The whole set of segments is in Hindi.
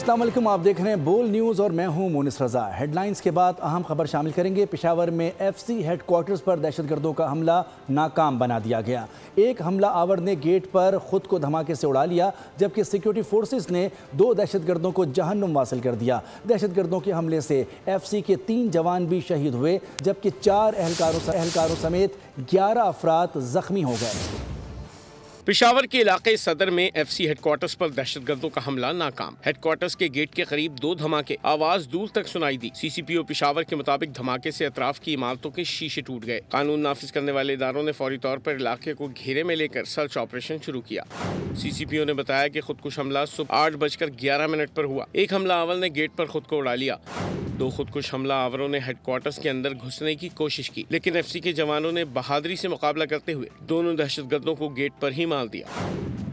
अस्सलाम वालेकुम, आप देख रहे हैं बोल न्यूज़ और मैं हूं मोनिस रजा। हेडलाइंस के बाद अहम खबर शामिल करेंगे। पेशावर में एफसी हेडक्वार्टर्स पर दहशतगर्दों का हमला नाकाम बना दिया गया। एक हमला आवर ने गेट पर खुद को धमाके से उड़ा लिया, जबकि सिक्योरिटी फोर्सेस ने 2 दहशतगर्दों को जहन्नुम वासिल कर दिया। दहशतगर्दों के हमले से एफसी के 3 जवान भी शहीद हुए, जबकि 4 एहलकारों समेत 11 अफराद जख्मी हो गए। पेशावर के इलाके सदर में एफसी हेडक्वार्टर्स पर दहशतगर्दों का हमला नाकाम। हेडक्वार्टर्स के गेट के करीब 2 धमाके, आवाज दूर तक सुनाई दी। सीसीपीओ पेशावर के मुताबिक धमाके से अतराफ की इमारतों के शीशे टूट गए। कानून नाफिज करने वाले इदारों ने फौरी तौर पर इलाके को घेरे में लेकर सर्च ऑपरेशन शुरू किया। सीसीपीओ ने बताया कि खुदकुश हमला सुबह 8:11 पर हुआ। एक हमला आवर ने गेट पर खुद को उड़ा लिया। 2 खुदकुश हमला आवरों ने हेडक्वार्टर्स के अंदर घुसने की कोशिश की, लेकिन एफसी के जवानों ने बहादुरी से मुकाबला करते हुए दोनों दहशतगर्दों को गेट पर ही मार दिया।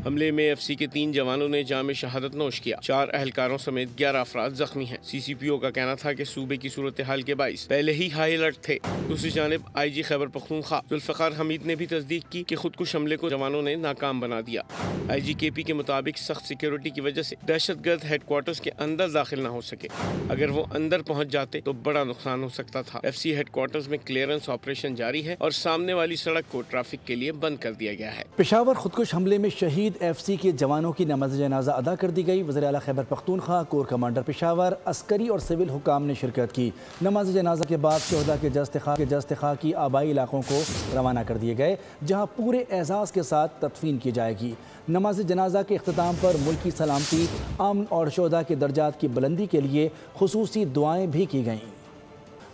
हमले में एफसी के 3 जवानों ने जाम शहादत नोश किया। 4 एहलकारों समेत 11 अफराद जख्मी हैं। सीसीपीओ का कहना था कि सूबे की सूरत हाल के बाइस पहले ही हाई अलर्ट थे। दूसरी जानिब IG खैबर पख्तूनख्वा जुल्फिकार हमीद ने भी तस्दीक की कि खुदकुश हमले को जवानों ने नाकाम बना दिया। IG KP के मुताबिक सख्त सिक्योरिटी की वजह से दहशतगर्द हेडक्वार्टर्स के अंदर दाखिल न हो सके। अगर वो अंदर पहुंच जाते तो बड़ा नुकसान हो सकता था। एफसी हेडक्वार्टर्स में क्लियरेंस ऑपरेशन जारी है और सामने वाली सड़क को ट्रैफिक के लिए बंद कर दिया गया है। पेशावर खुदकुश हमले में शहीद एफसी के जवानों की नमाज जनाजा अदा कर दी गई। वज़ीर आला खैबर पख्तूनख्वा, कोर कमांडर पेशावर, अस्करी और सिविल हुकाम ने शिरकत की। नमाज जनाजा के बाद शहदा के जस्तिखा की आबाई इलाकों को रवाना कर दिए गए, जहाँ पूरे एजाज़ के साथ तदफीन की जाएगी। नमाज जनाजा के अख्ताम पर मुल्की सलामती, अमन और शहदा के दर्जात की बुलंदी के लिए खुसूसी दुआएँ भी की गईं।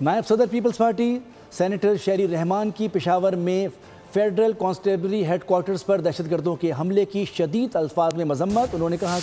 नायब सदर पीपल्स पार्टी सेनेटर शेरी रहमान की पेशावर में फेडरल कांस्टेबलरी हेडक्वार्टर्स पर दहशतगर्दों के हमले की शदीद अल्फाज में मजम्मत। उन्होंने कहा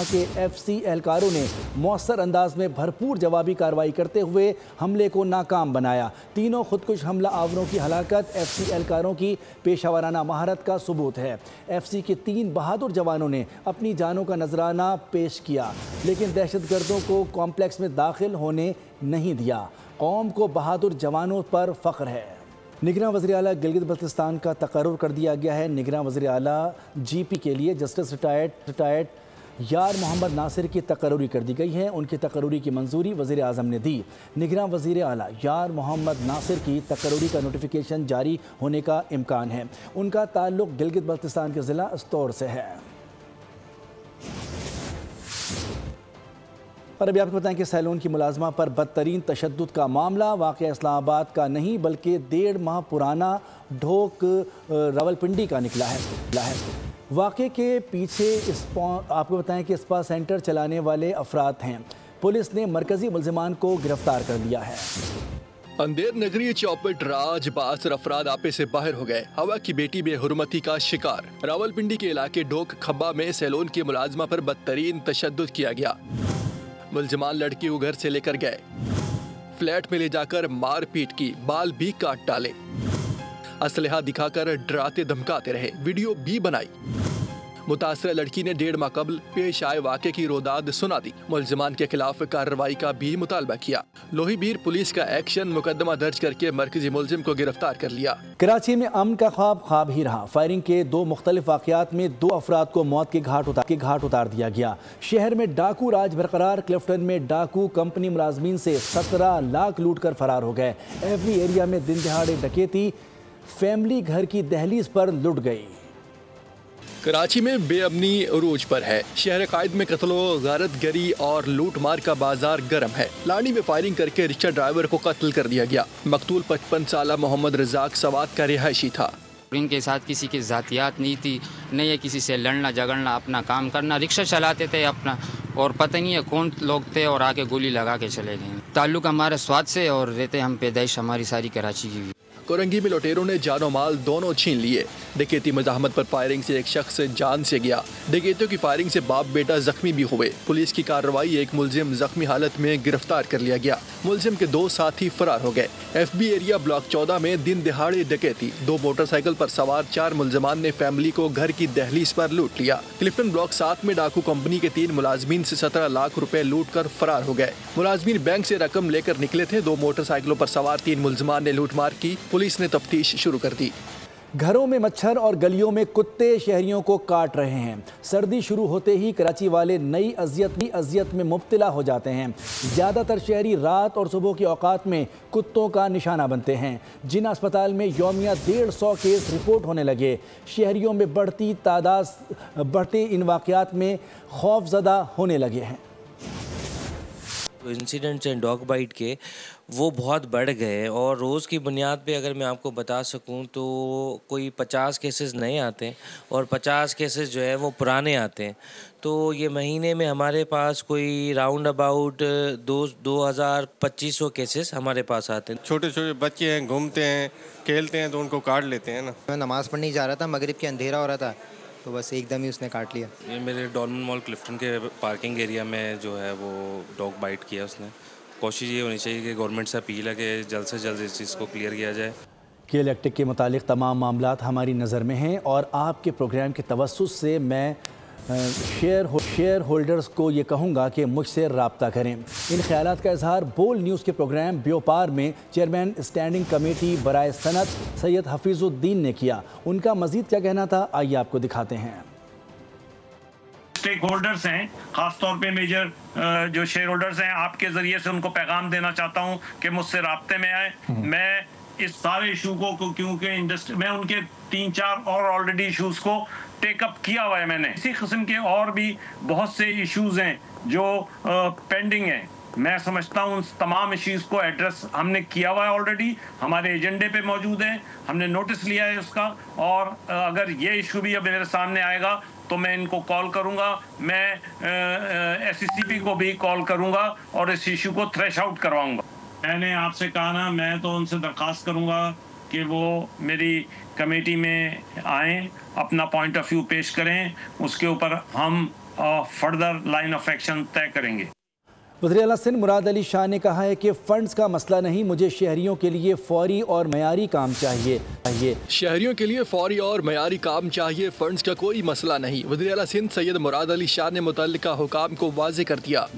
कि एफसी एहलकारों ने मौसर अंदाज में भरपूर जवाबी कार्रवाई करते हुए हमले को नाकाम बनाया। तीनों खुदकुश हमला आवरों की हलाकत एफसी एहलकारों की पेशावराना महारत का सबूत है। एफसी के 3 बहादुर जवानों ने अपनी जानों का नजराना पेश किया, लेकिन दहशतगर्दों को कॉम्प्लेक्स में दाखिल होने नहीं दिया। कौम को बहादुर जवानों पर फ़ख्र है। निगरान वज़ीर आला गिलगित बल्तिस्तान का तकर्रुर कर दिया गया है। निगरान वज़ीर आला GP के लिए जस्टिस रिटायर्ड यार मोहम्मद नासिर की तकर्रुरी कर दी गई है। उनकी तकर्रुरी की मंजूरी वज़ीर आज़म ने दी। निगरान वज़ीर आला यार मोहम्मद नासिर की तकर्रुरी का नोटिफिकेशन जारी होने का इम्कान है। उनका ताल्लुक़ गिलगित बल्तिस्तान के ज़िला अस्तौर से है। और अभी आपको बताएं कि सैलून की मुलाजमा पर बदतरीन तशद्दुद का मामला वाक़या इस्लामाबाद का नहीं बल्कि 1.5 माह पुराना ढोक रावलपिंडी का निकला है। वाक़े के पीछे आपको बताएं कि स्पा सेंटर चलाने वाले अफराद हैं। पुलिस ने मरकजी मुल्ज़िमान को गिरफ्तार कर लिया है। अंधेर नगरी चौपट राज बासर अफराद आपे से बाहर हो गए। हवा की बेटी बेहुरमती का शिकार। रावलपिंडी के इलाके ढोक खब्बा में सैलून की मुलाजमा पर बदतरीन तशद्दुद किया गया। मुल्जिमान लड़की को घर से लेकर गए, फ्लैट में ले जाकर मारपीट की, बाल भी काट डाले, असलहा दिखाकर डराते धमकाते रहे, वीडियो भी बनाई। मुतासरा लड़की ने 1.5 माह कबल पेश आए वाक़े की रोदाद सुना दी। मुल्जिमान के खिलाफ कार्रवाई का भी मुतालबा किया। लोहीबीर पुलिस का एक्शन, मुकदमा दर्ज करके मरकजी मुल्जिम को गिरफ्तार कर लिया। कराची में अमन का ख्वाब ही रहा। फायरिंग के 2 मुख्तलिफ वाक़यात में 2 अफराद को मौत के घाट उतार दिया गया। शहर में डाकू राज बरकरार। क्लिफ्टन में डाकू कंपनी मुलाजमीन से 17 लाख लूट कर फरार हो गए। एवरी एरिया में दिन दहाड़े डकैती, फैमिली घर की दहलीज पर लुट गई। कराची में बेअमनी उरूज पर है। शहर कायद में कत्लो गारतगरी और लूट मार का बाजार गर्म है। लानी में फायरिंग करके रिक्शा ड्राइवर को कत्ल कर दिया गया। मकतूल 55 साला मोहम्मद रजाक सवात का रिहायशी था। इनके साथ किसी की जातियात नहीं थी, नहीं है किसी से लड़ना झगड़ना, अपना काम करना, रिक्शा चलाते थे अपना, और पता नहीं है कौन लोग थे और आके गोली लगा के चले गए। ताल्लुक हमारे स्वाद से और रहते हम पैदाइश हमारी सारी कराची की। कोरंगी में लुटेरों ने जानो माल दोनों छीन लिए। डकैती मज़ाहमत पर फायरिंग से एक शख्स जान से गया। डकैतियों की फायरिंग से बाप बेटा जख्मी भी हुए। पुलिस की कार्रवाई, एक मुल्जिम जख्मी हालत में गिरफ्तार कर लिया गया। मुल्जिम के 2 साथी फरार हो गए। FB एरिया ब्लॉक 14 में दिन दिहाड़े डकैती। 2 मोटरसाइकिल पर सवार 4 मुल्जिमान ने फैमिली को घर की दहलीज पर लूट लिया। क्लिफ्टन ब्लॉक 7 में डाकू कंपनी के 3 मुलाजमीन से 17 लाख रुपए लूट कर फरार हो गए। मुलाजमीन बैंक से रकम लेकर निकले थे। 2 मोटरसाइकिलों पर सवार 3 मुल्जिमान ने लूटमार की। पुलिस ने तफ्तीश शुरू कर दी। घरों में मच्छर और गलियों में कुत्ते शहरियों को काट रहे हैं। सर्दी शुरू होते ही कराची वाले नई अजियत में मुब्तला हो जाते हैं। ज़्यादातर शहरी रात और सुबह के औकात में कुत्तों का निशाना बनते हैं। जिन अस्पताल में यौमिया 150 केस रिपोर्ट होने लगे, शहरियों में बढ़ते इन वाक़यात में खौफज़दा होने लगे हैं। इंसिडेंट्स हैं डॉग बाइट के, वो बहुत बढ़ गए और रोज़ की बुनियाद पे अगर मैं आपको बता सकूं तो कोई 50 केसेस नए आते हैं और 50 केसेस जो है वो पुराने आते हैं। तो ये महीने में हमारे पास कोई राउंड अबाउट 2,000-2,500 केसेस हमारे पास आते हैं। छोटे छोटे बच्चे हैं, घूमते हैं, खेलते हैं तो उनको काट लेते हैं ना। मैं नमाज़ पढ़ने जा रहा था, मगरिब के अंधेरा हो रहा था तो बस एकदम ही उसने काट लिया। ये मेरे डॉलमन मॉल क्लिफ्टन के पार्किंग एरिया में जो है वो डॉग बाइट किया उसने। कोशिश ये होनी चाहिए कि गवर्नमेंट से अपील है कि जल्द से जल्द इस चीज़ को क्लियर किया जाए। के इलेक्ट्रिक के मुतालिक तमाम मामलात हमारी नज़र में हैं और आपके प्रोग्राम के तवस्सुस से मैं शेयर होल्डर्स को ये कहूँगा कि मुझसे रब्ता करें। इन ख्यालात का इजहार बोल न्यूज़ के प्रोग्राम ब्योपार में चेयरमैन स्टैंडिंग कमेटी बराए सनत सैयद हफीजुद्दीन ने किया। उनका मज़ीद क्या कहना था, आइए आपको दिखाते हैं। स्टेक होल्डर्स हैं, खासतौर पे मेजर जो शेयर होल्डर्स हैं, आपके ज़रिए से उनको पैगाम देना चाहता हूँ कि मुझसे राब्ते में आए। मैं इस सारे इशू को क्योंकि इंडस्ट्री में उनके 3-4 और ऑलरेडी इश्यूज को टेकअप किया हुआ है मैंने। इसी किस्म के और भी बहुत से इश्यूज हैं जो पेंडिंग हैं। मैं समझता हूँ उन तमाम इश्यूज को एड्रेस हमने किया हुआ है ऑलरेडी, हमारे एजेंडे पे मौजूद है, हमने नोटिस लिया है उसका। और अगर ये इशू भी अब मेरे सामने आएगा तो मैं इनको कॉल करूँगा, मैं SCCP को भी कॉल करूँगा और इस इशू को थ्रेश आउट करवाऊँगा। मैंने आपसे कहा ना, मैं तो उनसे दरख्वास्त करूँगा कि वो मेरी कमेटी में आएँ, अपना पॉइंट ऑफ व्यू पेश करें, उसके ऊपर हम फर्दर लाइन ऑफ एक्शन तय करेंगे। वज़ीर आला सिंध मुराद अली शाह ने कहा है कि फ़ंड्स का मसला नहीं, मुझे शहरियों के लिए फ़ौरी और मयारी काम चाहिए। शहरियों के लिए फ़ौरी और मयारी काम चाहिए, फ़ंड्स का कोई मसला नहीं। वज़ीर आला सिंध सैयद मुराद अली शाह ने मुतल्लिका हुकाम को वाज़े कर दिया।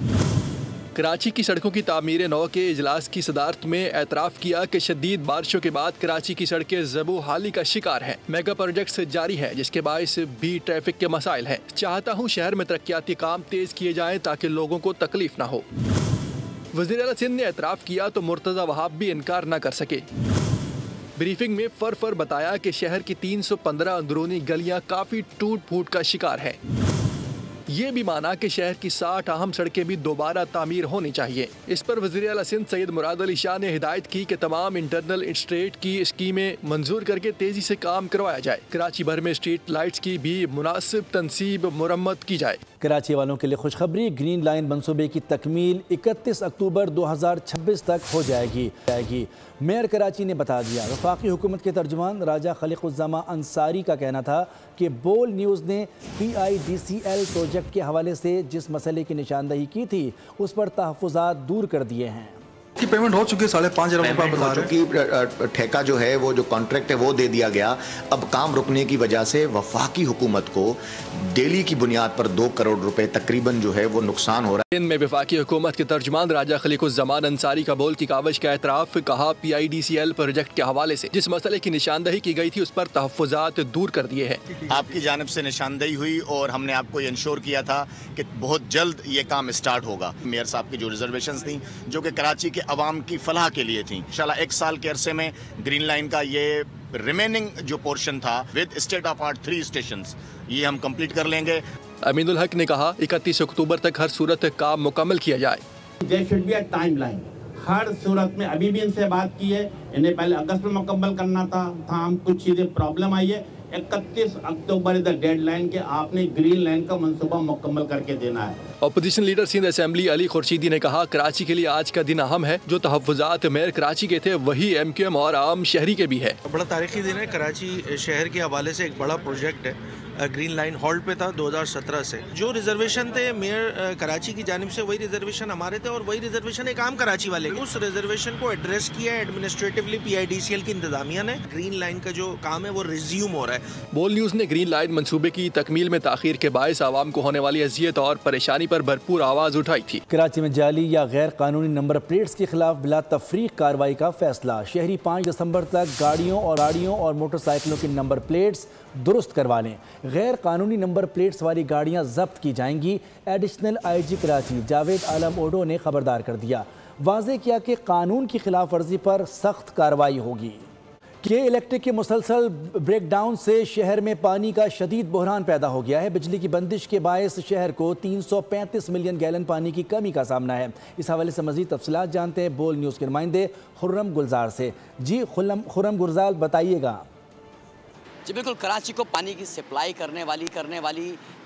कराची की सड़कों की तामीर नौ के इजलास की सदारत में एतराफ़ किया कि शदीद बारिशों के बाद कराची की सड़कें ज़बू हाली का शिकार हैं। मेगा प्रोजेक्ट्स जारी है जिसके बायस भी ट्रैफिक के मसाइल हैं। चाहता हूँ शहर में तरक्याती काम तेज़ किए जाएँ ताकि लोगों को तकलीफ ना हो। वज़ीर आला सिंध ने एतराफ़ किया तो मुर्तज़ा वहाब भी इनकार न कर सके। ब्रीफिंग में फर बताया कि शहर की 315 अंदरूनी गलियाँ काफ़ी टूट फूट का शिकार हैं। ये भी माना कि शहर की 60 अहम सड़कें भी दोबारा तामीर होनी चाहिए। इस पर वज़ीर आला सिंध सैयद मुराद अली शाह ने हिदायत की कि तमाम इंटरनल स्ट्रीट की स्कीमें मंजूर करके तेज़ी से काम करवाया जाए। कराची भर में स्ट्रीट लाइट्स की भी मुनासिब तनसीब मुरम्मत की जाए। कराची वालों के लिए खुशखबरी, ग्रीन लाइन मंसूबे की तकमील 31 अक्टूबर 2026 तक हो जाएगी। मेयर कराची ने बता दिया। वफाकी हुकूमत के तर्जुमान राजा खलीकुज़्ज़मा अंसारी का कहना था कि बोल न्यूज़ ने PIDCL प्रोजेक्ट के हवाले से जिस मसले की निशानदही की थी उस पर तहफ़्फ़ुज़ात दूर कर दिए हैं। की पेमेंट हो चुकी है, 5.5 अरब रुपये बता रहे। ठेका जो है वो जो कॉन्ट्रैक्ट है वो दे दिया गया। अब काम रुकने की वजह से वफाकी हुकूमत को डेली की बुनियाद पर 2 करोड़ रुपए तकरीबन जो है वो नुकसान हो रहा है। इनमें वफाकी हुकूमत के तर्जुमान राजा खलीकुज़्ज़मान अंसारी का बोल की कावज का एतराफ़, कहा PIDCL प्रोजेक्ट के हवाले से जिस मसले की निशानदही की गई थी उस पर तहफ़्फ़ुज़ात दूर कर दिए हैं। आपकी जानिब से निशानदही हुई और हमने आपको ये इंश्योर किया था कि बहुत जल्द ये काम स्टार्ट होगा। मेयर साहब की जो रिजर्वेशंस थी जो कि कराची के अवाम की फलाह के लिए थी, इंशाल्लाह 1 साल के अरसे में ग्रीन लाइन का ये रिमेनिंग जो पोर्शन था with state of art 3 stations ये हम कंप्लीट कर लेंगे। अमीनुल हक ने कहा 31 अक्टूबर तक हर सूरत काम मुकम्मल किया जाए। There should be a timeline. हर सूरत में अभी भी इनसे बात की है, इन्हें पहले अगस्त में मुकम्मल करना था हम कुछ चीजें प्रॉब्लम आई है। 31 अक्टूबर इज द डेडलाइन कि आपने ग्रीन लाइन का मंसूबा मुकम्मल करके देना है। Opposition leader Sindh assembly Ali Khurshidi ने कहा कराची के लिए आज का दिन अहम है। जो तहफ़्फ़ुज़ात मेयर कराची के थे वही MQM और आम शहरी के भी है। बड़ा तारीखी दिन है। कराची शहर के हवाले से एक बड़ा प्रोजेक्ट है, ग्रीन लाइन हॉल्ट पे था 2017 से। जो रिजर्वेशन थे मेयर कराची की जानिब से वही रिजर्वेशन हमारे थे और वही रिजर्वेशन एक आम कराची वाले। उस रिजर्वेशन को एड्रेस किया है एडमिनिस्ट्रेटिवली PIDCL की इंतजामिया ने। ग्रीन लाइन का जो काम है वो रिज्यूम हो रहा है। बोल न्यूज़ ने ग्रीन लाइन मंसूबे की तकमील में ताखीर के बायस आवाम को होने वाली अजियत और परेशानी पर भरपूर आवाज उठाई थी। कराची में जाली या गैर कानूनी नंबर प्लेट्स के खिलाफ बिला तफरीक कार्रवाई का फैसला। शहरी 5 दिसंबर तक गाड़ियों और आड़ियों और मोटरसाइकिलों की नंबर प्लेट्स दुरुस्त करवा लें। गैर कानूनी नंबर प्लेट्स वाली गाड़ियां जब्त की जाएंगी। एडिशनल IG कराची जावेद आलम ओडो ने खबरदार कर दिया, वाज़ेह किया कि कानून की खिलाफ वर्जी पर सख्त कार्रवाई होगी। के इलेक्ट्रिक के मुसलसल ब्रेकडाउन से शहर में पानी का शदीद बहरान पैदा हो गया है। बिजली की बंदिश के बायस शहर को 335 मिलियन गैलन पानी की कमी का सामना है। इस हवाले से मजीद तफसीलात जानते हैं बोल न्यूज़ के नुमाइंदे खुर्रम गुलजार से। जी खुर्रम गुलजार, बताइएगा। जी बिल्कुल, कराची को पानी की सप्लाई करने वाली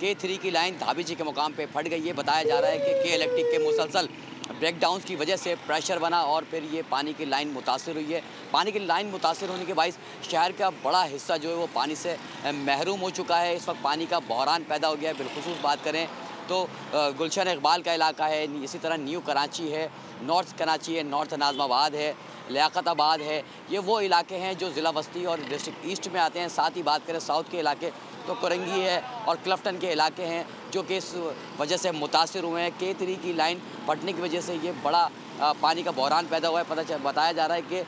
K3 की लाइन धाबी जी के मुकाम पे फट गई है। बताया जा रहा है कि के इलेक्ट्रिक के मुसलसल ब्रेकडाउन की वजह से प्रेशर बना और फिर ये पानी की लाइन मुतासिर हुई है। पानी की लाइन मुतासिर होने के बायस शहर का बड़ा हिस्सा जो है वो पानी से महरूम हो चुका है। इस वक्त पानी का बहरान पैदा हो गया है। बिलखुसूस बात करें तो गुलशन इकबाल का इलाका है, इसी तरह न्यू कराची है, नॉर्थ कराची है, नॉर्थ नाज़माबाद है, लियाकताबाद है। ये वो इलाके हैं जो ज़िला वस्ती और डिस्ट्रिक्ट ईस्ट में आते हैं। साथ ही बात करें साउथ के इलाके तो कुरंगी है और क्लफ्टन के इलाके हैं जो कि इस वजह से मुतासिर हुए हैं। K3 की लाइन फटने की वजह से ये बड़ा पानी का बहरान पैदा हुआ है। बताया जा रहा है कि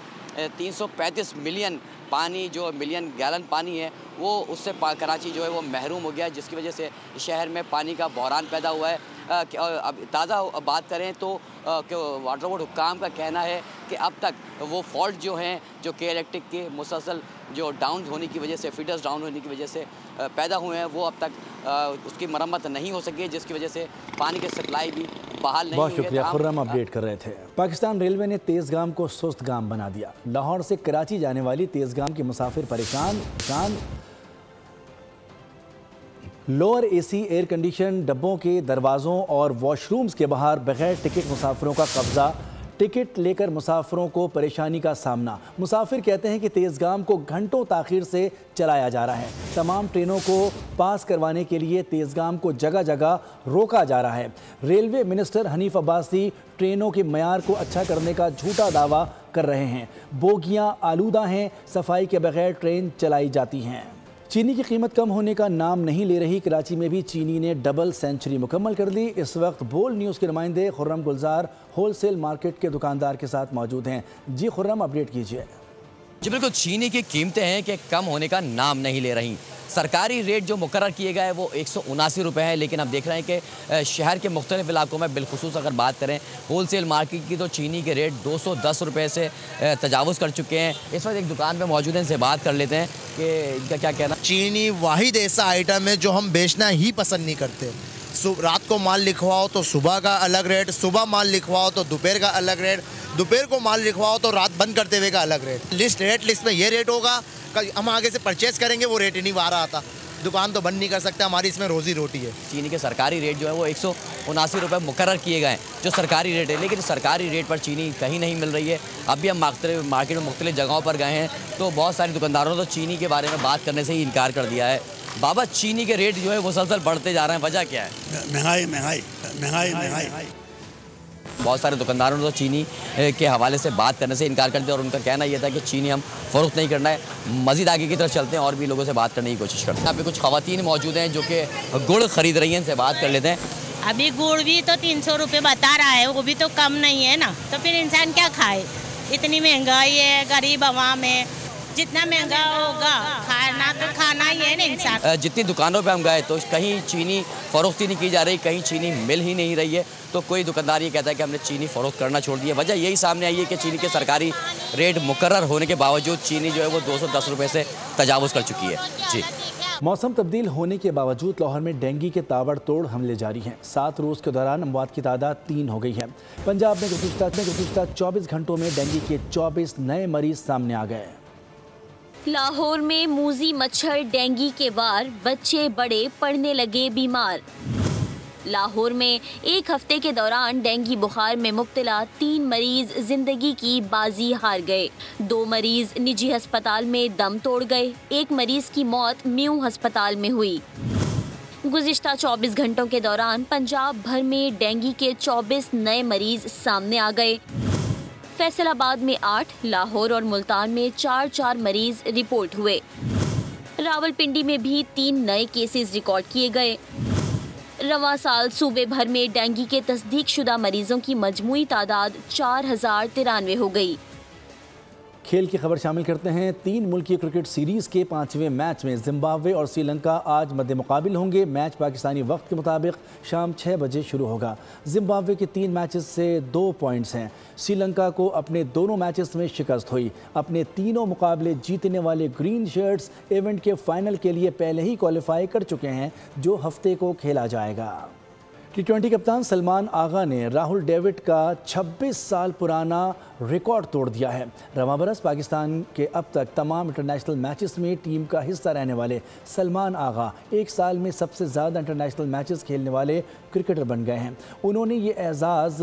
335 मिलियन गैलन पानी है वो उससे कराची जो है वो महरूम हो गया है, जिसकी वजह से शहर में पानी का बहरान पैदा हुआ है। अब ताज़ा बात करें तो वाटर बोर्ड हुक्काम का कहना है कि अब तक वो फॉल्ट जो हैं जो के इलेक्ट्रिक के मुसलसल जो डाउन होने की वजह से फीडर्स डाउन होने की वजह से पैदा हुए हैं वो अब तक उसकी मरम्मत नहीं हो सकी, जिसकी वजह से पानी की सप्लाई भी बहाल नहीं हुई है। बहुत शुक्रिया खुर्रम, अपडेट कर रहे थे। पाकिस्तान रेलवे ने तेज़गाम को सुस्त गाम बना दिया। लाहौर से कराची जाने वाली तेज़गाम के मुसाफिर परेशान। लोअर AC एयर कंडीशन डब्बों के दरवाज़ों और वॉशरूम्स के बाहर बगैर टिकट मुसाफिरों का कब्जा। टिकट लेकर मुसाफिरों को परेशानी का सामना। मुसाफिर कहते हैं कि तेज़गाम को घंटों ताख़ीर से चलाया जा रहा है। तमाम ट्रेनों को पास करवाने के लिए तेज़गाम को जगह जगह रोका जा रहा है। रेलवे मिनिस्टर हनीफ अब्बासी ट्रेनों के मयार को अच्छा करने का झूठा दावा कर रहे हैं। बोगियां आलूदा हैं, सफाई के बगैर ट्रेन चलाई जाती हैं। चीनी की कीमत कम होने का नाम नहीं ले रही। कराची में भी चीनी ने डबल सेंचुरी मुकम्मल कर ली। इस वक्त बोल न्यूज़ के नुमाइंदे खुर्रम गुलजार होलसेल मार्केट के दुकानदार के साथ मौजूद हैं। जी खुर्रम, अपडेट कीजिए। जी बिल्कुल, चीनी की कीमतें हैं कि कम होने का नाम नहीं ले रही। सरकारी रेट जो मुकर्रर किए गए वो 179 रुपये है, लेकिन अब देख रहे हैं कि शहर के मुख्तलिफ इलाकों में बिलखुसूस अगर बात करें होलसेल मार्केट की तो चीनी के रेट 210 रुपये से तजावुज़ कर चुके हैं। इस वक्त एक दुकान पे मौजूद हैं, इनसे बात कर लेते हैं कि इनका क्या कहना। चीनी वाहिद ऐसा आइटम है जो हम बेचना ही पसंद नहीं करते। रात को माल लिखवाओ तो सुबह का अलग रेट, सुबह माल लिखवाओ तो दोपहर का अलग रेट, दोपहर को माल लिखवाओ तो रात बंद करते हुए का अलग रेट। रेट लिस्ट में ये रेट होगा, हम आगे से परचेज करेंगे वो रेट ही नहीं आ रहा था। दुकान तो बंद नहीं कर सकते, हमारी इसमें रोजी रोटी है। चीनी के सरकारी रेट जो है वो 179 रुपये मुकर्रर किए गए हैं जो सरकारी रेट है, लेकिन सरकारी रेट पर चीनी कहीं नहीं मिल रही है। अब भी हम मार्केट में मुख्तलिफ जगहों पर गए हैं तो बहुत सारे दुकानदारों ने तो चीनी के बारे में बात करने से ही इनकार कर दिया है। बाबा, चीनी के रेट जो है मुसलसल बढ़ते जा रहे हैं, वजह क्या है? महंगाई। बहुत सारे दुकानदारों ने तो चीनी के हवाले से बात करने से इनकार कर दिया और उनका कहना यह था कि चीनी हम फ़रोख्त नहीं करना है। मज़ीद आगे की तरफ चलते हैं और भी लोगों से बात करने की कोशिश करते हैं। यहाँ पे कुछ ख़वातीन मौजूद हैं जो कि गुड़ ख़रीद रही हैं, इनसे बात कर लेते हैं। अभी गुड़ भी तो 300 रुपये बता रहा है, वो भी तो कम नहीं है ना, तो फिर इंसान क्या खाए? इतनी महंगाई है, गरीब आवाम है, जितना महंगा होगा खाना ही है ना इंसान। जितनी दुकानों पे हम गए तो कहीं चीनी फ़रोख्ती नहीं की जा रही, कहीं चीनी मिल ही नहीं रही है। तो कोई दुकानदार ये कहता है कि हमने चीनी फ़रोख्त करना छोड़ दिया। वजह यही सामने आई है कि चीनी के सरकारी रेट मुकर्रर होने के बावजूद चीनी जो है वो 210 रुपये से तजावुज़ कर चुकी है। जी, मौसम तब्दील होने के बावजूद लाहौर में डेंगू के ताबड़तोड़ हमले जारी हैं। 7 रोज़ के दौरान अमवात की तादाद 3 हो गई है। पंजाब में गुज़िश्ता 24 घंटों में डेंगू के 24 नए मरीज सामने आ गए। लाहौर में मूजी मच्छर डेंगू के वार, बच्चे बड़े पड़ने लगे बीमार। लाहौर में एक हफ्ते के दौरान डेंगू बुखार में मुब्तला 3 मरीज जिंदगी की बाजी हार गए। 2 मरीज निजी अस्पताल में दम तोड़ गए। 1 मरीज की मौत म्यू अस्पताल में हुई। गुज़िश्ता 24 घंटों के दौरान पंजाब भर में डेंगू के 24 नए मरीज सामने आ गए। फैसलाबाद में 8, लाहौर और मुल्तान में 4 मरीज रिपोर्ट हुए। रावलपिंडी में भी 3 नए केसेस रिकॉर्ड किए गए। रवां साल सूबे भर में डेंगू के तस्दीक शुदा मरीजों की मजमूई तादाद 4093 हो गई। खेल की खबर शामिल करते हैं। 3 मुल्की क्रिकेट सीरीज़ के 5वें मैच में जिम्बाब्वे और श्रीलंका आज मद्दे मुकाबिल होंगे। मैच पाकिस्तानी वक्त के मुताबिक शाम 6 बजे शुरू होगा। जिम्बाब्वे के 3 मैचेस से 2 पॉइंट्स हैं। श्रीलंका को अपने दोनों मैचेस में शिकस्त हुई। अपने तीनों मुकाबले जीतने वाले ग्रीन शर्ट्स इवेंट के फाइनल के लिए पहले ही क्वालिफाई कर चुके हैं, जो हफ्ते को खेला जाएगा। T20 कप्तान सलमान आगा ने राहुल डेविड का 26 साल पुराना रिकॉर्ड तोड़ दिया है। रवां बरस पाकिस्तान के अब तक तमाम इंटरनेशनल मैचेस में टीम का हिस्सा रहने वाले सलमान आगा 1 साल में सबसे ज़्यादा इंटरनेशनल मैचेस खेलने वाले क्रिकेटर बन गए हैं। उन्होंने ये एजाज़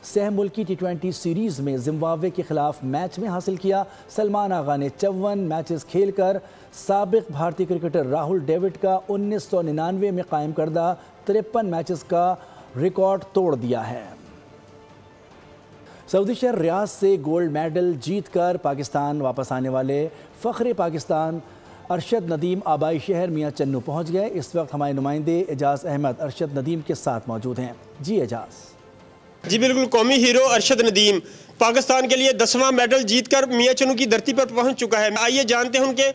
सह मुल्की T20 सीरीज़ में जिम्बाब्वे के खिलाफ मैच में हासिल किया। सलमान आगा ने 54 मैचेस खेलकर साबिक भारतीय क्रिकेटर राहुल डेविड का 1999 में कायम करदा 53 मैचेस का रिकॉर्ड तोड़ दिया है। सऊदी शहर रियाद से गोल्ड मेडल जीतकर पाकिस्तान वापस आने वाले फ़ख्रे पाकिस्तान अरशद नदीम आबाई शहर मियाँ चन्नू पहुँच गए। इस वक्त हमारे नुमाइंदे एजाज़ अहमद अरशद नदीम के साथ मौजूद हैं। जी एजाज़। जी बिल्कुल, कौमी हीरो अरशद नदीम पाकिस्तान के लिए 10वां मेडल जीतकर मियाँ चन्नू की धरती पर पहुंच चुका है। आइए जानते हैं उनके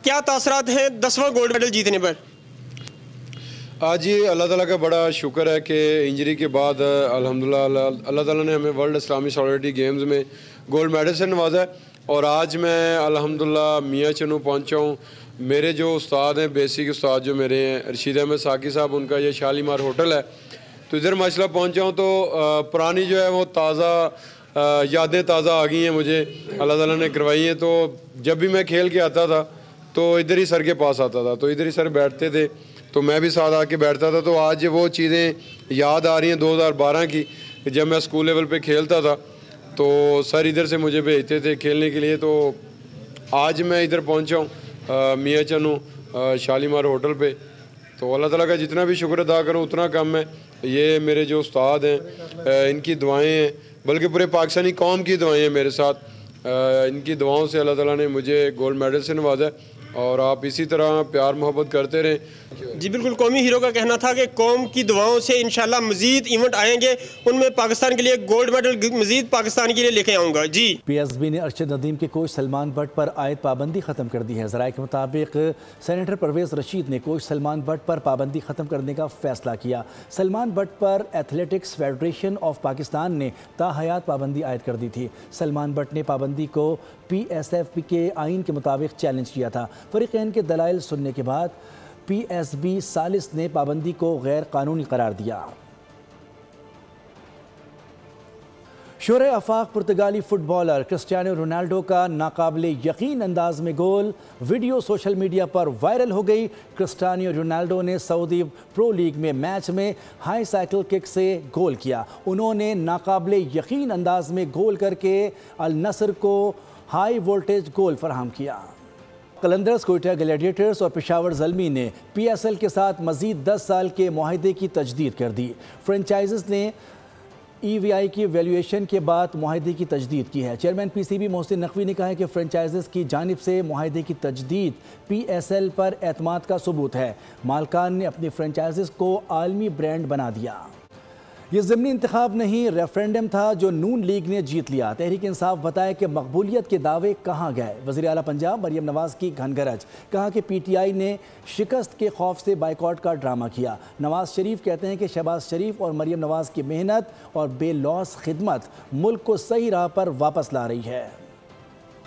क्या तासरात हैं 10वां गोल्ड मेडल जीतने पर। आज ये अल्लाह ताला का बड़ा शुक्र है कि इंजरी के बाद अल्हम्दुलिल्लाह अल्लाह ताला ने हमें वर्ल्ड इस्लामी सॉलिडरिटी गेम्स में गोल्ड मेडल से नवाजा है। और आज मैं अल्हम्दुलिल्लाह मियाँ चन्नू पहुँचा हूँ। मेरे जो उस्ताद हैं, बेसिक उस्ताद जो मेरे हैं, रशीद अहमद साकी साहब, उनका ये शालीमार होटल है। तो इधर माशाल्लाह पहुँचा हूँ तो पुरानी जो है वो ताज़ा यादें ताज़ा आ गई हैं मुझे, अल्लाह ताला ने करवाई हैं। तो जब भी मैं खेल के आता था तो इधर ही सर के पास आता था, तो इधर ही सर बैठते थे, तो मैं भी साथ आके बैठता था। तो आज वो चीज़ें याद आ रही हैं 2012 की, जब मैं स्कूल लेवल पे खेलता था तो सर इधर से मुझे भेजते थे खेलने के लिए। तो आज मैं इधर पहुँचा हूँ मियाँ चन्नू शालीमार होटल पे। तो अल्लाह ताला का जितना भी शुक्र अदा करूँ उतना कम है। ये मेरे जो उस्ताद हैं, इनकी दुआएं हैं, बल्कि पूरे पाकिस्तानी कौम की दुआएं हैं मेरे साथ। इनकी दुआओं से अल्लाह ताला ने मुझे गोल्ड मेडल से नवाजा है। और आप इसी तरह प्यार मोहब्बत करते रहें। जी बिल्कुल, कौमी हीरो का कहना था कि कौम की दुआओं से इंशाल्लाह मजीद इवेंट आएंगे, उनमें पाकिस्तान के लिए गोल्ड मेडल मजीद पाकिस्तान के लिए लेके आऊँगा। जी PSB ने अरशद नदीम के कोच सलमान बट पर आयद पाबंदी ख़त्म कर दी है। ज़राए के मुताबिक सेनेटर परवेज़ रशीद ने कोच सलमान बट पर पाबंदी ख़त्म करने का फ़ैसला किया। सलमान बट पर एथलेटिक्स फेडरेशन ऑफ पाकिस्तान ने ताहयात पाबंदी आयद कर दी थी। सलमान बट ने पाबंदी को PSFP के आइन के मुताबिक चैलेंज किया था। फरीक़ैन के दलाइल सुनने के बाद PSB सालिस ने पाबंदी को गैर कानूनी करार दिया। शोरे आफाक पुर्तगाली फुटबॉलर क्रिस्टियानो रोनाल्डो का नाकाबिले यकीन अंदाज में गोल वीडियो सोशल मीडिया पर वायरल हो गई। क्रिस्टियानो रोनाल्डो ने सऊदी प्रो लीग में मैच में हाई साइकिल किक से गोल किया। उन्होंने नाकाबिले यकीन अंदाज में गोल करके अल नसर को हाई वोल्टेज गोल फराहम किया। कलंदर्स, कोयटा ग्लैडिएटर्स और पेशावर ज़ल्मी ने PSL के साथ मज़ीद 10 साल के मुआहदे की तजदीद कर दी। फ्रेंचाइज़ ने EVI की वैल्यूएशन के बाद मुआहदे की तजदीद की है। चेयरमैन PCB मोहसिन नकवी ने कहा है कि फ्रेंचाइज़ की जानिब से मुआहदे की तजदीद PSL पर एतमाद का सबूत है। मालकान ने अपनी फ्रेंचाइज़ को आलमी ब्रांड बना दिया। ये ज़िमनी इंतखाब नहीं, रेफरेंडम था जो नून लीग ने जीत लिया। तहरीक इंसाफ बताए कि मकबूलियत के दावे कहाँ गए। वज़ीर आला पंजाब मरियम नवाज़ की घनगरज, कहा कि PTI ने शिकस्त के खौफ से बाइकआउट का ड्रामा किया। नवाज़ शरीफ कहते हैं कि शहबाज शरीफ और मरियम नवाज़ की मेहनत और बेलौस खिदमत मुल्क को सही राह पर वापस ला रही है।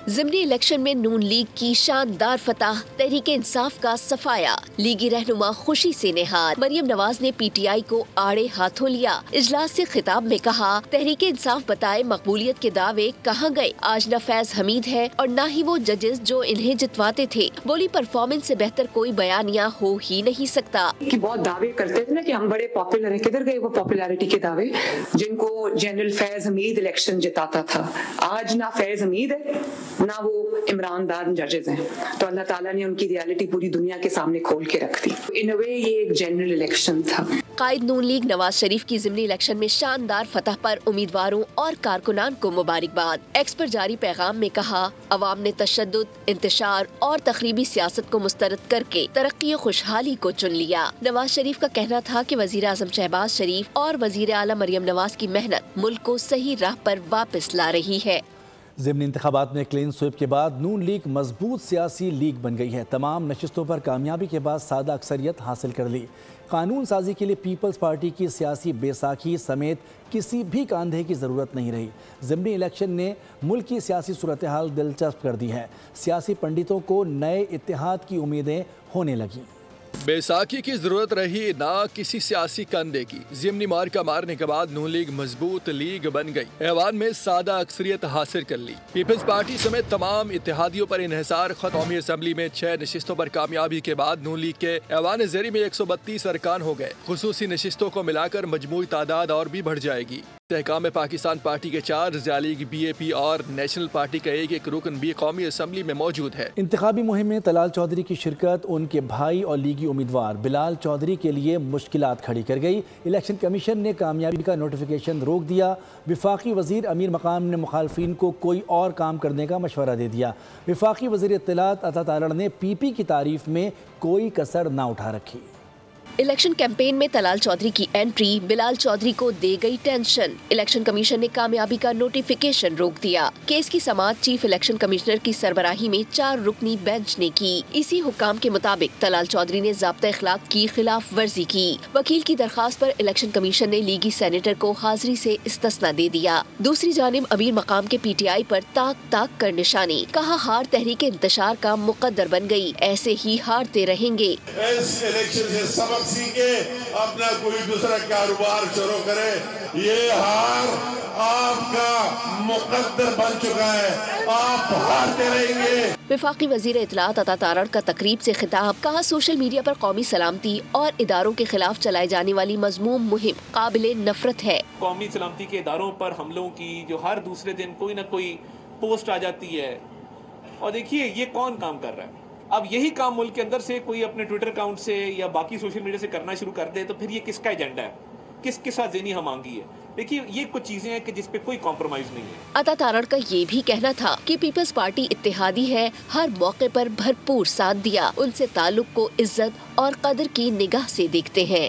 ज़िमनी इलेक्शन में नून लीग की शानदार फतह, तहरीक इंसाफ का सफाया, लीगी रहनुमा खुशी से निहाल। मरियम नवाज ने PTI को आड़े हाथों लिया। इजलास से खिताब में कहा, तहरीक इंसाफ बताए मकबूलियत के दावे कहाँ गए। आज न फैज हमीद है और न ही वो जजेस जो इन्हें जितवाते थे। बोली परफॉर्मेंस से बेहतर कोई बयानिया हो ही नहीं सकता। कि बहुत दावे करते थे ना कि हम बड़े पॉपुलर हैं, किधर गए वो पॉपुलैरिटी के दावे जिनको जनरल फैज हमीद इलेक्शन जिताता था। आज ना फैज हमीद है ना वो ईमानदार जजेस हैं। तो अल्लाह ताला ने उनकी रियलिटी पूरी दुनिया के सामने खोल के रख दी। इन अ वे ये एक जनरल इलेक्शन था। कायद नून लीग नवाज शरीफ की ज़िमनी इलेक्शन में शानदार फतह पर उम्मीदवारों और कारकुनान को मुबारकबाद। एक्स पर जारी पैगाम में कहा, अवाम ने तशद्दुद, इंतशार और तखरीबी सियासत को मुस्तरद करके तरक्की और खुशहाली को चुन लिया। नवाज शरीफ का कहना था कि वजीर आजम शहबाज शरीफ और वजीर आला मरियम नवाज की मेहनत मुल्क को सही राह पर वापस ला रही है। ज़िमनी इंतखाबात में क्लीन स्वीप के बाद नून लीग मजबूत सियासी लीग बन गई है। तमाम नशिस्तों पर कामयाबी के बाद सादा अक्सरियत हासिल कर ली। कानून साजी के लिए पीपल्स पार्टी की सियासी बैसाखी समेत किसी भी कांधे की ज़रूरत नहीं रही। ज़िमनी इलेक्शन ने मुल्क की सियासी सूरत हाल दिलचस्प कर दी है। सियासी पंडितों को नए इत्तेहाद की उम्मीदें होने लगीं। बैसाखी की जरूरत रही ना किसी सियासी कंधे की। ज़िमनी मार्का मारने के बाद नून लीग मजबूत लीग बन गई। ऐवान में सादा अक्सरियत हासिल कर ली। पीपल्स पार्टी समेत तमाम इत्तेहादियों पर इन्हिसार कौमी असम्बली में 6 नशिस्तों पर कामयाबी के बाद नून लीग के ऐवान ज़ेरी में 132 अरकान हो गए। खुसूसी नशिस्तों को मिलाकर मजमूई तादाद और भी बढ़ जाएगी। तहकाम पाकिस्तान पार्टी के 4, रज़ा लीग, BAP और नेशनल पार्टी का एक रुकन भी कौमी असम्बली में मौजूद है। इंतखाबी मुहिम में तलाल चौधरी की शिरकत उनके भाई और लीगी उम्मीदवार बिलाल चौधरी के लिए मुश्किलात खड़ी कर गई। इलेक्शन कमीशन ने कामयाबी का नोटिफिकेशन रोक दिया। विफाकी वजीर अमीर मकाम ने मुखालफिन को कोई और काम करने का मशवरा दे दिया। विफाकी वजीर इत्तलात अता तारड़ ने PP की तारीफ में कोई कसर न उठा रखी। इलेक्शन कैंपेन में तलाल चौधरी की एंट्री बिलाल चौधरी को दे गई टेंशन। इलेक्शन कमीशन ने कामयाबी का नोटिफिकेशन रोक दिया। केस की समाअत चीफ इलेक्शन कमिश्नर की सरबराही में 4 रुकनी बेंच ने की। इसी हुक्काम के मुताबिक तलाल चौधरी ने ज़ाब्ता इखलाक की खिलाफ वर्जी की। वकील की दरखास्त पर इलेक्शन कमीशन ने लीगी सेनेटर को हाजिरी से इस्तिस्ना दे दिया। दूसरी जानिब अमीर मकाम के PTI पर ताक कर निशानी। कहा, हार तहरीक इंतशार का मुकद्दर बन गई, ऐसे ही हारते रहेंगे। इस इलेक्शन से सबक सीखे, अपना कोई दूसरा कारोबार शुरू करे। ये हार आपका मुकद्दर बन चुका है, आप हारते रहेंगे। विफाकी वजीर इत्तलात अता तारड़ का तकरीब से खिताब। कहा, सोशल मीडिया पर कौमी सलामती और इदारों के खिलाफ चलाई जाने वाली मजमूम मुहिम काबिले नफरत है। कौमी सलामती के इदारों पर हमलों की जो हर दूसरे दिन कोई न कोई पोस्ट आ जाती है, और देखिए ये कौन काम कर रहा है। अब यही काम मुल्क के अंदर से कोई अपने ट्विटर अकाउंट से या बाकी सोशल मीडिया से करना शुरू कर दे तो फिर ये किसका एजेंडा है, किसके साथ ज़हनी हमांगी है। देखिए ये कुछ चीजें हैं कि जिस पे कोई कॉम्प्रोमाइज नहीं है। अता तारड़ का ये भी कहना था कि पीपल्स पार्टी इत्तेहादी है, हर मौके पर भरपूर साथ दिया, उनसे ताल्लुक को इज्जत और कदर की निगाह से देखते हैं।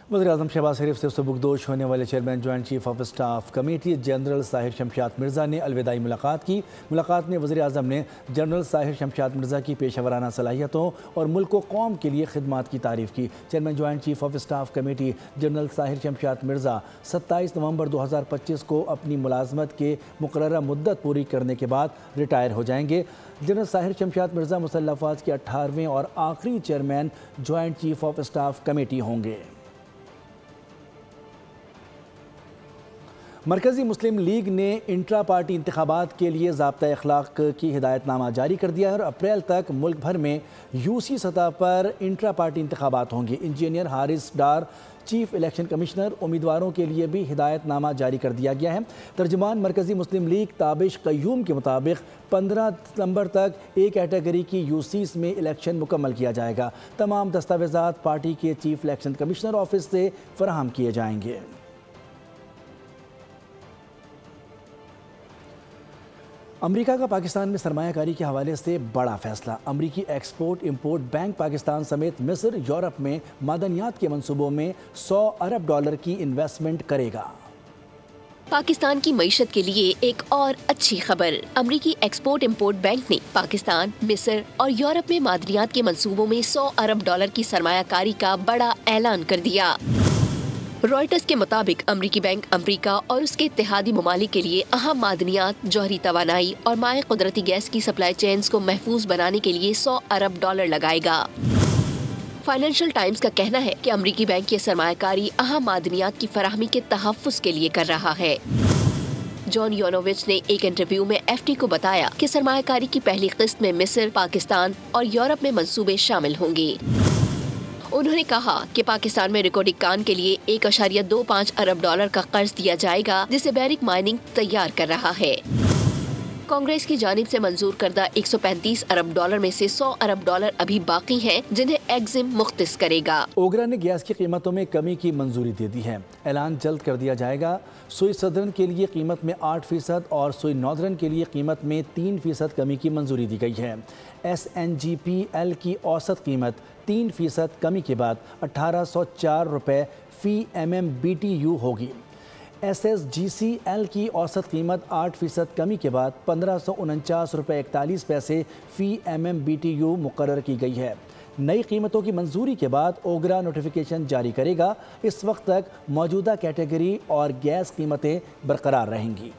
वज़ीर-ए-आज़म शहबाज शरीफ से सुबुकदोश होने वाले chairman joint chief of staff committee general Sahir Shamshad Mirza ने अलविदाई मुलाकात की। मुलाकात में वज़ीर-ए-आज़म ने जनरल साहिर शमशाद मिर्ज़ा की पेशेवराना सलाहियतों और मुल्क व कौम के लिए खिदमात की तारीफ़ की। Chairman joint chief of staff committee general Sahir Shamshad Mirza 27 नवंबर 2025 को अपनी मुलाजमत के मुकर्ररा मुद्दत पूरी करने के बाद रिटायर हो जाएंगे। जनरल साहिर शमशाद मिर्ज़ा मुसल्लह अफ़वाज के 18वें और आखिरी chairman joint chief of staff committee होंगे। मरकज़ी मुस्लिम लीग ने इंट्रा पार्टी इंतखाबात के लिए ज़ाब्ता अखलाक की हिदायतनामा जारी कर दिया है और अप्रैल तक मुल्क भर में UC सतह पर इंट्रा पार्टी इंतखाबात होंगे। इंजीनियर हारिस डार चीफ इलेक्शन कमिश्नर उम्मीदवारों के लिए भी हिदायतनामा जारी कर दिया गया है। तर्जुमान मरकज़ी मुस्लिम लीग ताबिश क़य्यूम के मुताबिक 15 दिसंबर तक A कैटेगरी की UCs में इलेक्शन मुकम्मल किया जाएगा। तमाम दस्तावेज़ात पार्टी के चीफ इलेक्शन कमिश्नर ऑफिस से फराहम किए जाएंगे। अमेरिका का पाकिस्तान में सरमायाकारी के हवाले से बड़ा फैसला। अमेरिकी एक्सपोर्ट इंपोर्ट बैंक पाकिस्तान समेत मिस्र, यूरोप में मादनियात के मंसूबों में $100 अरब की इन्वेस्टमेंट करेगा। पाकिस्तान की मईशत के लिए एक और अच्छी खबर। अमेरिकी एक्सपोर्ट इंपोर्ट बैंक ने पाकिस्तान, मिस्र और यूरोप में मादनियात के मंसूबों में $100 अरब की सरमायाकारी का बड़ा ऐलान कर दिया। रॉयटर्स के मुताबिक अमरीकी बैंक अमरीका और उसके इत्तेहादी ममालिक के लिए अहम मादनियात, जौहरी तवानाई और माए कुदरती गैस की सप्लाई चेन्स को महफूज बनाने के लिए $100 अरब लगाएगा। फाइनेंशियल टाइम्स का कहना है कि अमरीकी बैंक ये सरमायाकारी अहम मादनियात की फराहमी के तहफ़्फ़ुज़ के लिए कर रहा है। जॉन योनोविच ने एक इंटरव्यू में FT को बताया कि सरमायाकारी की पहली किस्त में मिस्र, पाकिस्तान और यूरोप में मंसूबे शामिल होंगे। उन्होंने कहा कि पाकिस्तान में रिकॉर्डिंग कान के लिए $1.25 अरब का कर्ज दिया जाएगा, जिसे बैरिक माइनिंग तैयार कर रहा है। कांग्रेस की जानिब से मंजूर करदा 135 अरब डॉलर में से 100 अरब डॉलर अभी बाकी हैं, जिन्हें एग्जिम मुख्तिस करेगा। ओगरा ने गैस की कीमतों में कमी की मंजूरी दे दी है। ऐलान जल्द कर दिया जाएगा। सुई सदर्न के लिए कीमत में 8% और सुई नॉर्दर्न के लिए कीमत में 3% कमी की मंजूरी दी गई है। SNGPL की औसत कीमत 3% कमी के बाद 1804 रुपये फ़ी MMBTU होगी। SSGCL की औसत कीमत 8% कमी के बाद 1549 रुपये 41 पैसे फ़ी MMBTU मुकर्रर की गई है। नई कीमतों की मंजूरी के बाद ओगरा नोटिफिकेशन जारी करेगा। इस वक्त तक मौजूदा कैटेगरी और गैस कीमतें बरकरार रहेंगी।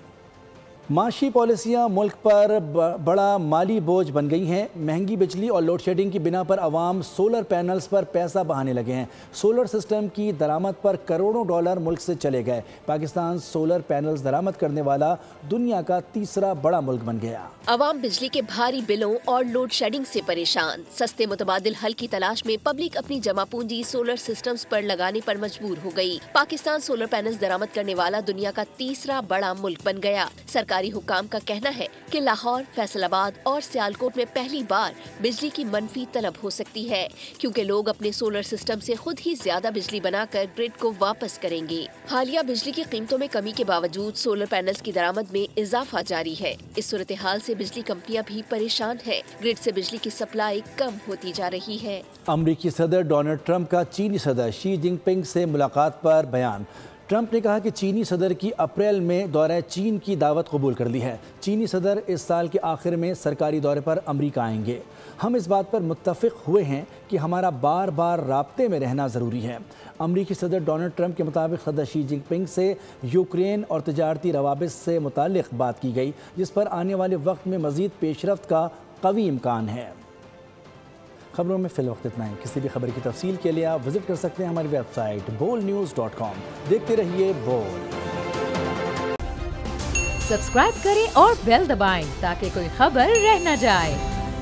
माशी पॉलिसियाँ मुल्क पर बड़ा माली बोझ बन गई हैं। महंगी बिजली और लोड शेडिंग की बिना पर आवाम सोलर पैनल्स पर पैसा बहाने लगे हैं। सोलर सिस्टम की दरामद पर करोड़ों डॉलर मुल्क से चले गए। पाकिस्तान सोलर पैनल्स दरामद करने वाला दुनिया का तीसरा बड़ा मुल्क बन गया। आवाम बिजली के भारी बिलों और लोड शेडिंग से परेशान। सस्ते मुतबादिल हल की तलाश में पब्लिक अपनी जमा पूंजी सोलर सिस्टम्स पर लगाने पर मजबूर हो गई। पाकिस्तान सोलर पैनल्स दरामद करने वाला दुनिया का तीसरा बड़ा मुल्क बन गया। सरकारी हुकाम का कहना है कि लाहौर, फैसलाबाद और सियालकोट में पहली बार बिजली की मनफी तलब हो सकती है, क्योंकि लोग अपने सोलर सिस्टम से खुद ही ज्यादा बिजली बनाकर ग्रिड को वापस करेंगे। हालिया बिजली की कीमतों में कमी के बावजूद सोलर पैनल्स की दरामद में इजाफा जारी है। इस सूरत हाल से बिजली कंपनियां भी परेशान है। ग्रिड से बिजली की सप्लाई कम होती जा रही है। अमरीकी सदर डोनाल्ड ट्रंप का चीनी सदर शी जिनपिंग से मुलाकात पर बयान। ट्रंप ने कहा कि चीनी सदर की अप्रैल में दौरे चीन की दावत कबूल कर ली है। चीनी सदर इस साल के आखिर में सरकारी दौरे पर अमेरिका आएंगे। हम इस बात पर मुत्तफिक हुए हैं कि हमारा बार बार राब्ते में रहना ज़रूरी है। अमरीकी सदर डोनाल्ड ट्रंप के मुताबिक सदर शी जिनपिंग से यूक्रेन और तजारती रवाबित से मुताल्लिक़ बात की गई, जिस पर आने वाले वक्त में मज़ीद पेशरफ्त का कवी इम्कान है। खबरों में फिल वक्त इतना ही। किसी भी खबर की तफसील के लिए आप विजिट कर सकते हैं हमारी वेबसाइट bolnews.com। देखते रहिए बोल। सब्सक्राइब करें और बेल दबाएं ताकि कोई खबर रह न जाए।